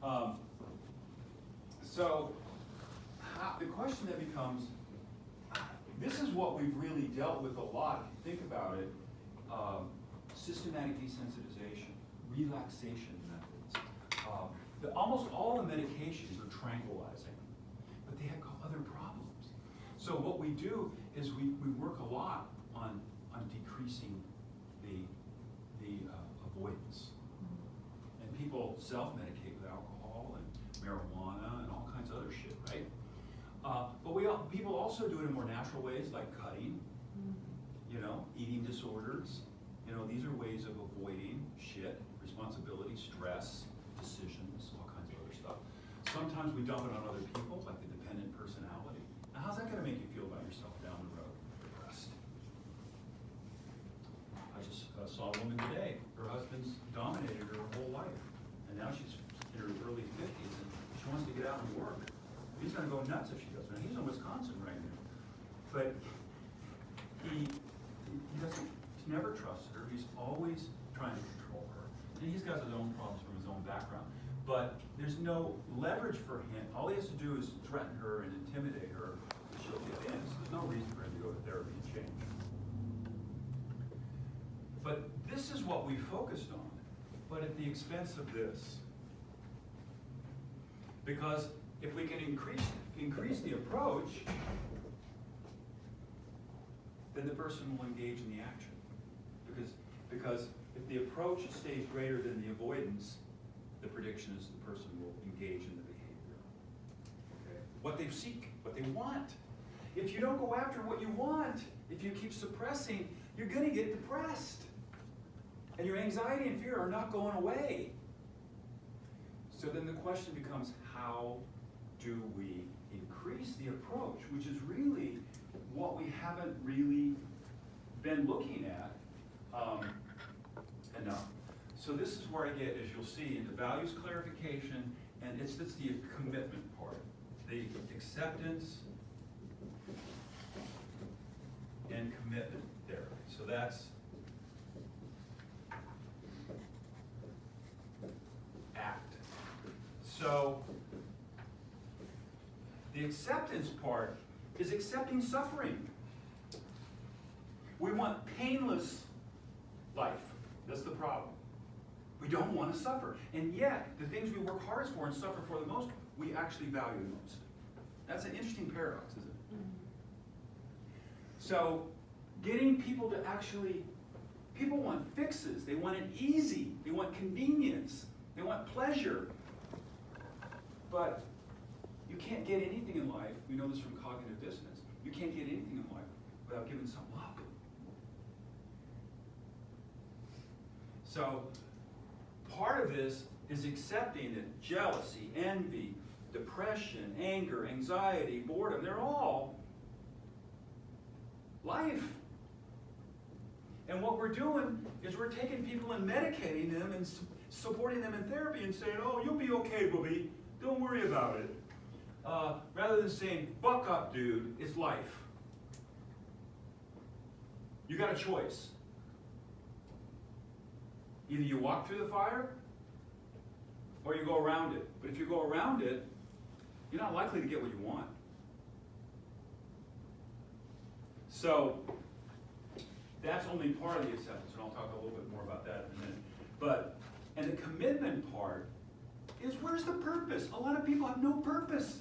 Um, so the question then becomes, this is what we've really dealt with a lot, if you think about it, systematic desensitization, relaxation methods. Almost all the medications are tranquilizing, but they have other problems. So what we do is we work a lot on decreasing the avoidance. And people self-medicate with alcohol and marijuana and all kinds of other shit, right? But people also do it in more natural ways, like cutting, eating disorders. These are ways of avoiding shit, responsibility, stress, decisions, all kinds of other stuff. Sometimes we dump it on other people, like the dependent personality. Now, how's that going to make you feel about yourself down the road? Depressed. I just saw a woman today. Her husband's dominated her whole life, and now she's in her early 50s, and she wants to get out and work. He's going to go nuts if she doesn't. He's in Wisconsin right now, but he doesn't. He's never trusted her. He's always trying to control her, and he's got his own problems from his own background. But there's no leverage for him. All he has to do is threaten her and intimidate her, and she'll get in. So there's no reason for him to go to therapy and change. But this is what we focused on, but at the expense of this. Because if we can increase the approach, then the person will engage in the action. Because if the approach stays greater than the avoidance, the prediction is the person will engage in the behavior. Okay? What they seek, what they want. If you don't go after what you want, if you keep suppressing, you're going to get depressed. And your anxiety and fear are not going away. So then the question becomes, how do we increase the approach, which is really what we haven't really been looking at enough. So this is where I get, as you'll see, into values clarification, and it's the commitment part, the acceptance and commitment there. So that's act. So the acceptance part is accepting suffering. We want painless life. That's the problem. We don't want to suffer. And yet, the things we work hardest for and suffer for the most, we actually value the most. That's an interesting paradox, isn't it? Mm-hmm. So, getting people to actually, people want fixes. They want it easy. They want convenience. They want pleasure. But you can't get anything in life, we know this from cognitive dissonance, you can't get anything in life without giving something up. So part of this is accepting that jealousy, envy, depression, anger, anxiety, boredom, they're all life. And what we're doing is we're taking people and medicating them and supporting them in therapy and saying, oh, you'll be okay, booby. Don't worry about it. Rather than saying, buck up, dude, it's life. You got a choice. Either you walk through the fire, or you go around it. But if you go around it, you're not likely to get what you want. So, that's only part of the acceptance, and I'll talk a little bit more about that in a minute. And the commitment part is, where's the purpose? A lot of people have no purpose.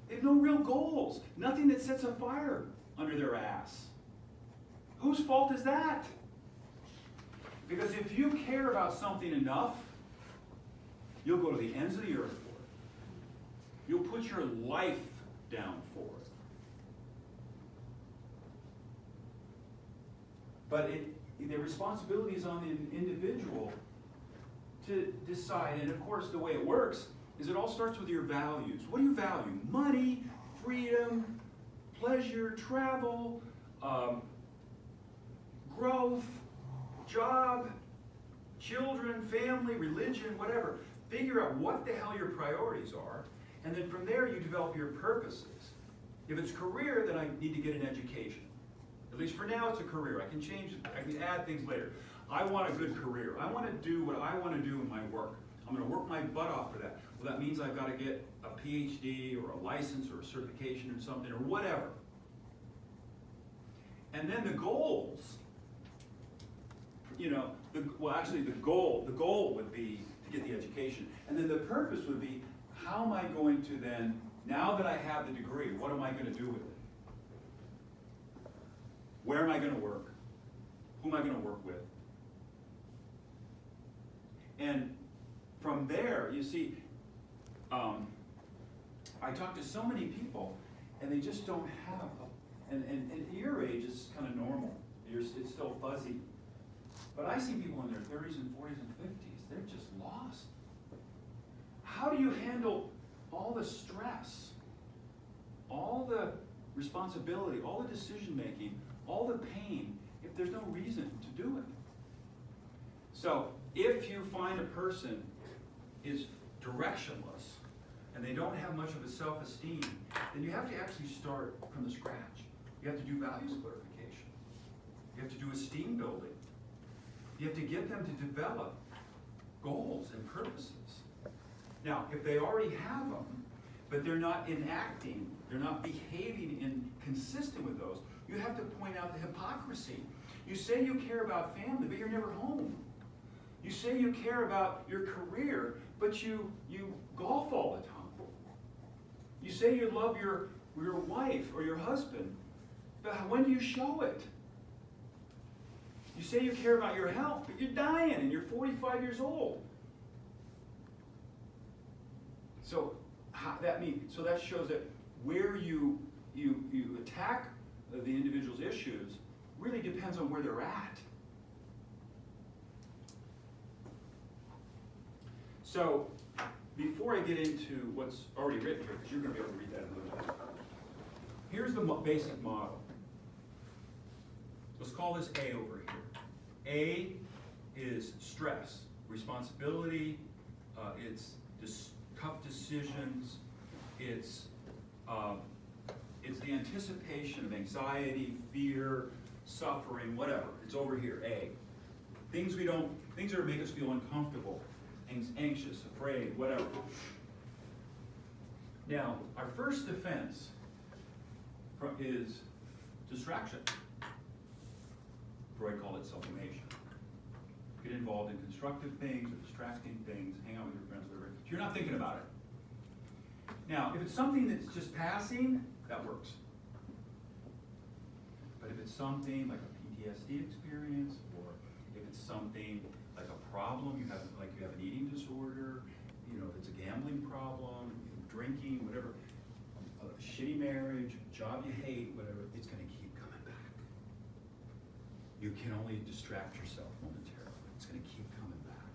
They have no real goals. Nothing that sets a fire under their ass. Whose fault is that? Because if you care about something enough, you'll go to the ends of the earth for it. You'll put your life down for it. But the responsibility is on the individual to decide. And of course, the way it works is it all starts with your values. What do you value? Money, freedom, pleasure, travel, growth, job, children, family, religion, whatever. Figure out what the hell your priorities are, and then from there you develop your purposes. If it's career, then I need to get an education. At least for now it's a career. I can change it. I can add things later. I want a good career. I want to do what I want to do in my work. I'm going to work my butt off for that. Well, that means I've got to get a PhD or a license or a certification or something or whatever. And then the goals, you know, the goal would be to get the education. And then the purpose would be, how am I going to then, now that I have the degree, what am I going to do with it? Where am I going to work? Who am I going to work with? And from there, you see, I talk to so many people, and they just don't have, and at your age, it's kind of normal. It's still fuzzy. But I see people in their 30s and 40s and 50s, they're just lost. How do you handle all the stress, all the responsibility, all the decision making, all the pain, if there's no reason to do it? So if you find a person is directionless and they don't have much of a self-esteem, then you have to actually start from the scratch. You have to do values clarification. You have to do esteem building. You have to get them to develop goals and purposes. Now, if they already have them, but they're not enacting, they're not behaving consistent with those, you have to point out the hypocrisy. You say you care about family, but you're never home. You say you care about your career, but you golf all the time. You say you love your wife or your husband, but when do you show it? You say you care about your health, but you're dying and you're 45 years old. So that shows that where you attack the individual's issues really depends on where they're at. So before I get into what's already written here, because you're going to be able to read that in a little bit, here's the basic model. Let's call this A over here. A is stress, responsibility, it's tough decisions, it's the anticipation of anxiety, fear, suffering, whatever. It's over here, A. Things that make us feel uncomfortable, anxious, afraid, whatever. Now, our first defense is distraction. Freud called it sublimation. Get involved in constructive things or distracting things, hang out with your friends, whatever. You're not thinking about it. Now, if it's something that's just passing, that works. But if it's something like a PTSD experience, or if it's something like a problem, you have an eating disorder, if it's a gambling problem, drinking, whatever, a shitty marriage, job you hate, whatever, it's going to keep coming back. You can only distract yourself momentarily. It's going to keep coming back.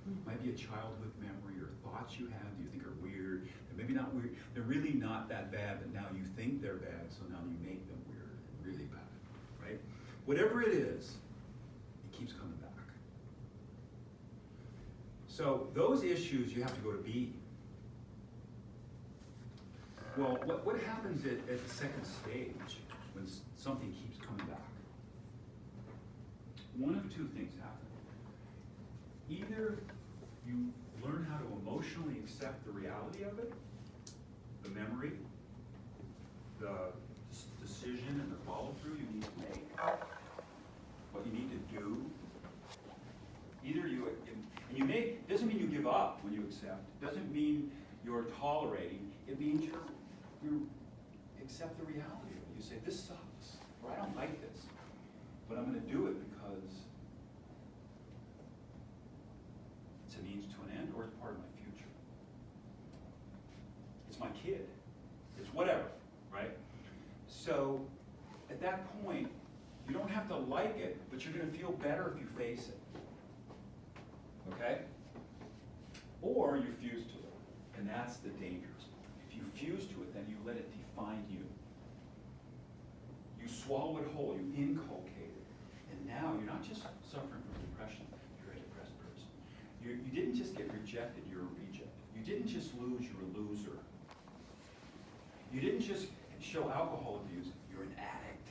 It might be a childhood memory or thoughts you have that you think are weird. They're maybe not weird. They're really not that bad, but now you think they're bad, so now you make them weird and really bad, right? Whatever it is, it keeps coming back. So those issues, you have to go to B. Well, what happens at the second stage when something keeps coming back? One of two things happen. Either you learn how to emotionally accept the reality of it, the memory, the decision and the follow-through you need to make, what you need to do. Either doesn't mean you give up when you accept. Doesn't mean you're tolerating. It means you accept the reality of it. You say, this sucks, or I don't like this, but I'm going to do it because it's a means to an end, or it's part of my future. It's my kid. It's whatever, right? So at that point, you don't have to like it, but you're going to feel better if you face it. Okay? Or you fuse to it, and that's the dangerous part. If you fuse to it, then you let it define you. You swallow it whole, you inculcate it, and now you're not just suffering from depression, you're a depressed person. You didn't just get rejected, you're a reject. You didn't just lose, you're a loser. You didn't just show alcohol abuse, you're an addict.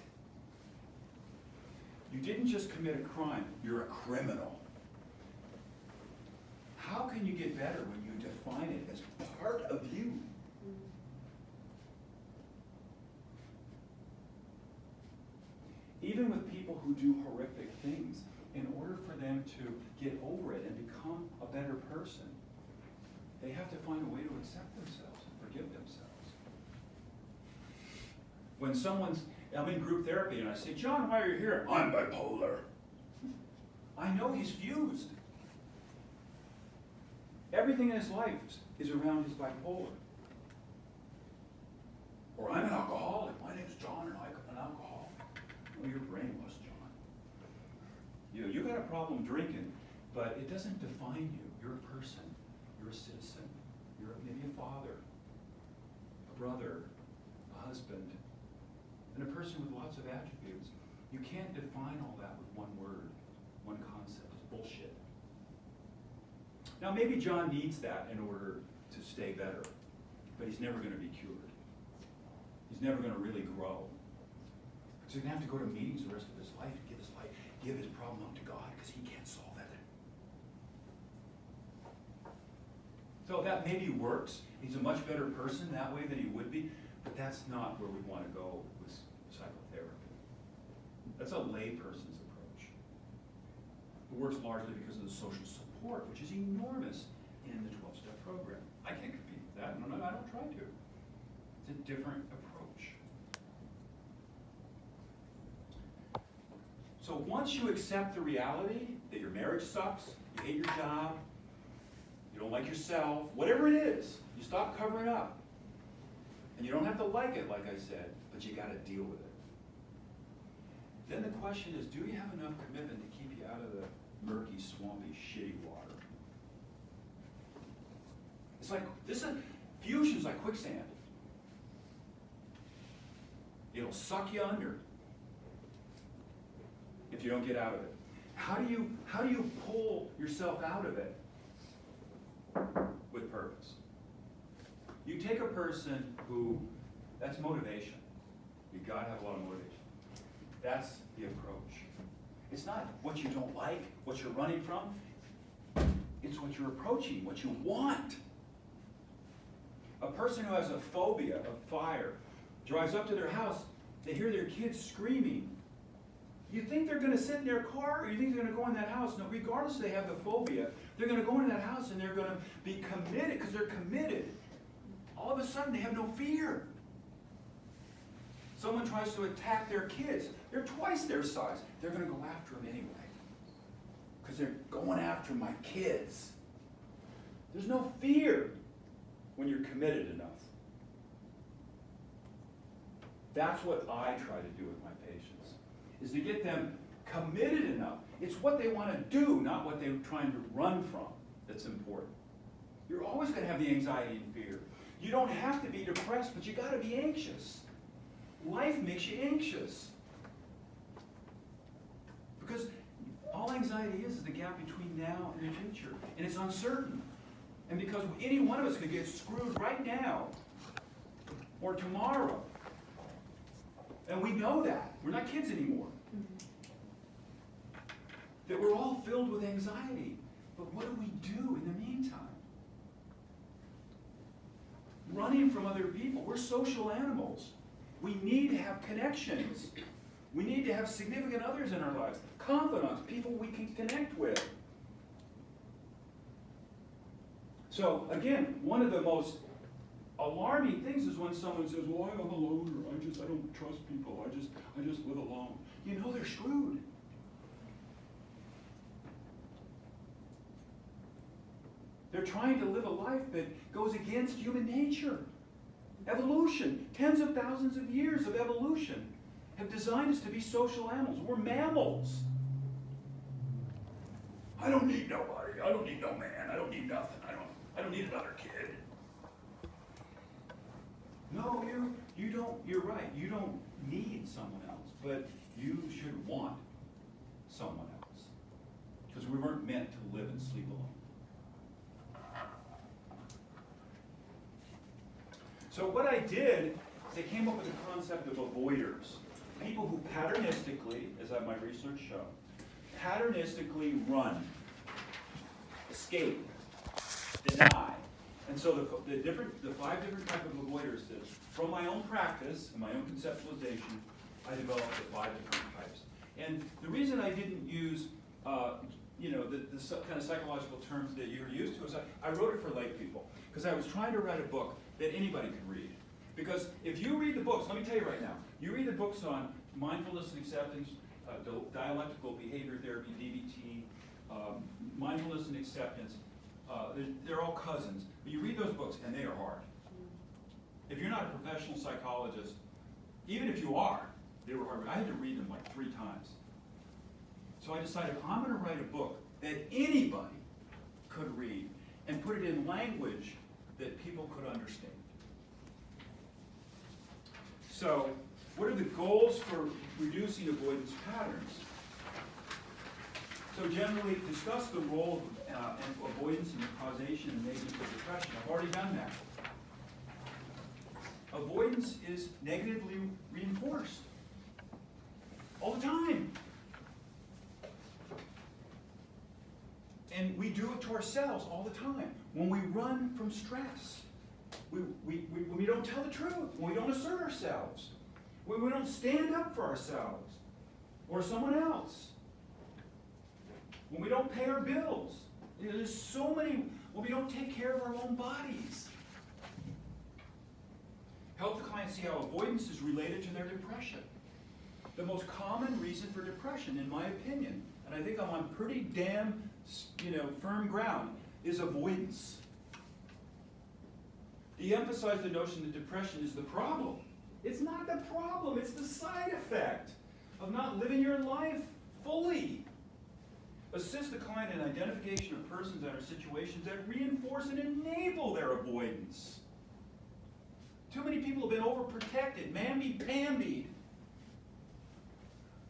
You didn't just commit a crime, you're a criminal. How can you get better when you define it as part of you? Even with people who do horrific things, in order for them to get over it and become a better person, they have to find a way to accept themselves and forgive themselves. When I'm in group therapy and I say, John, why are you here? I'm bipolar. I know he's fused. Everything in his life is around his bipolar. Or I'm an alcoholic. My name's John and I'm an alcoholic. Well, you're brainless, John. You got a problem drinking, but it doesn't define you. You're a person. You're a citizen. You're maybe a father, a brother, a husband, and a person with lots of attributes. You can't define all that with one word, one concept. It's bullshit. Now, maybe John needs that in order to stay better, but he's never going to be cured. He's never going to really grow. So he's going to have to go to meetings the rest of his life and give his problem up to God because he can't solve it. So that maybe works. He's a much better person that way than he would be, but that's not where we want to go with psychotherapy. That's a layperson's approach. It works largely because of the social support, which is enormous in the 12-step program. I can't compete with that, and I don't try to. It's a different approach. So once you accept the reality that your marriage sucks, you hate your job, you don't like yourself, whatever it is, you stop covering up. And you don't have to like it, like I said, but you got to deal with it. Then the question is, do you have enough commitment to keep you out of the murky, swampy, shitty water? It's like, fusion's like quicksand. It'll suck you under if you don't get out of it. How do you pull yourself out of it with purpose? You take a person who, that's motivation. You gotta have a lot of motivation. That's the approach. It's not what you don't like, what you're running from. It's what you're approaching, what you want. A person who has a phobia of fire drives up to their house, they hear their kids screaming. You think they're gonna sit in their car, or you think they're gonna go in that house? No, regardless if they have the phobia, they're gonna go into that house and they're gonna be committed, because they're committed. All of a sudden, they have no fear. Someone tries to attack their kids. They're twice their size. They're going to go after them anyway. Because they're going after my kids. There's no fear when you're committed enough. That's what I try to do with my patients, is to get them committed enough. It's what they want to do, not what they're trying to run from, that's important. You're always going to have the anxiety and fear. You don't have to be depressed, but you got to be anxious. Life makes you anxious. Because all anxiety is the gap between now and the future. And it's uncertain. And because any one of us could get screwed right now or tomorrow. And we know that. We're not kids anymore. That we're all filled with anxiety. But what do we do in the meantime? Running from other people. We're social animals. We need to have connections. We need to have significant others in our lives. Confidants, people we can connect with. So again, one of the most alarming things is when someone says, well, I'm a loner. I don't trust people. I just live alone. You know they're screwed. They're trying to live a life that goes against human nature. Evolution, tens of thousands of years of evolution have designed us to be social animals. We're mammals. I don't need nobody. I don't need no man. I don't need nothing. I don't need another kid. No, you don't. You're right. You don't need someone else, but you should want someone else, because we weren't meant to live and sleep alone. So what I did is I came up with the concept of avoiders. people who patternistically, as my research shown, patternistically run, escape, deny. And so the 5 different types of avoiders that, from my own practice and my own conceptualization, I developed the 5 different types. And the reason I didn't use, the kind of psychological terms that you're used to is I wrote it for lay people because I was trying to write a book that anybody could read. Because if you read the books, let me tell you right now, you read the books on mindfulness and acceptance, dialectical behavior therapy, DBT, mindfulness and acceptance, they're all cousins. But you read those books and they are hard. If you're not a professional psychologist, even if you are, they were hard. I had to read them like 3 times. So I decided I'm going to write a book that anybody could read and put it in language that people could understand. So, what are the goals for reducing avoidance patterns? So generally, discuss the role of avoidance in the causation and maintenance of depression. I've already done that. Avoidance is negatively reinforced all the time. And we do it to ourselves all the time. When we run from stress, when we don't tell the truth, when we don't assert ourselves, when we don't stand up for ourselves or someone else, when we don't pay our bills. There's so many, when we don't take care of our own bodies. Help the client see how avoidance is related to their depression. The most common reason for depression, in my opinion, and I think I'm on pretty damn firm ground, is avoidance. De-emphasize the notion that depression is the problem. It's not the problem, it's the side effect of not living your life fully. Assist the client in identification of persons and or situations that reinforce and enable their avoidance. Too many people have been overprotected, mamby-pambied.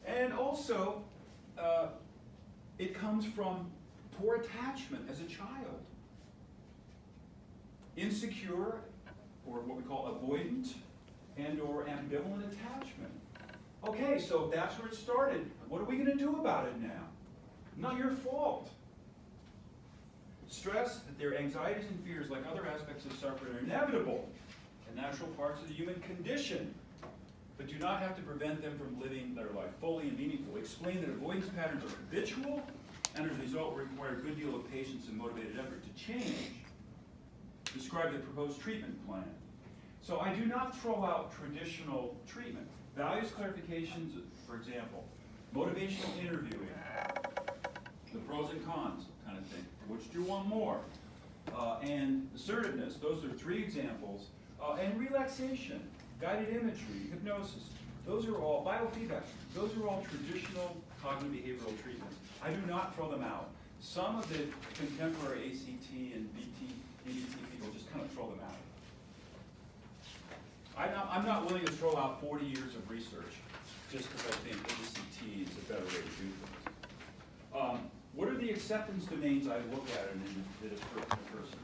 And also, it comes from poor attachment as a child. Insecure, or what we call avoidant, and or ambivalent attachment. Okay, so if that's where it started, what are we going to do about it now? Not your fault. Stress that their anxieties and fears, like other aspects of suffering, are inevitable and natural parts of the human condition, but do not have to prevent them from living their life fully and meaningfully. Explain that avoidance patterns are habitual and as a result require a good deal of patience and motivated effort to change. Describe the proposed treatment plan. So I do not throw out traditional treatment. Values clarifications, for example, motivational interviewing, the pros and cons kind of thing. Which do you want more? And assertiveness, those are 3 examples. And relaxation, guided imagery, hypnosis, those are all, biofeedback, those are all traditional cognitive behavioral treatments. I do not throw them out. Some of the contemporary ACT and DBT people just kind of throw them out. I'm not willing to throw out 40 years of research just because I think ACT is a better way to do things. What are the acceptance domains I look at in a person?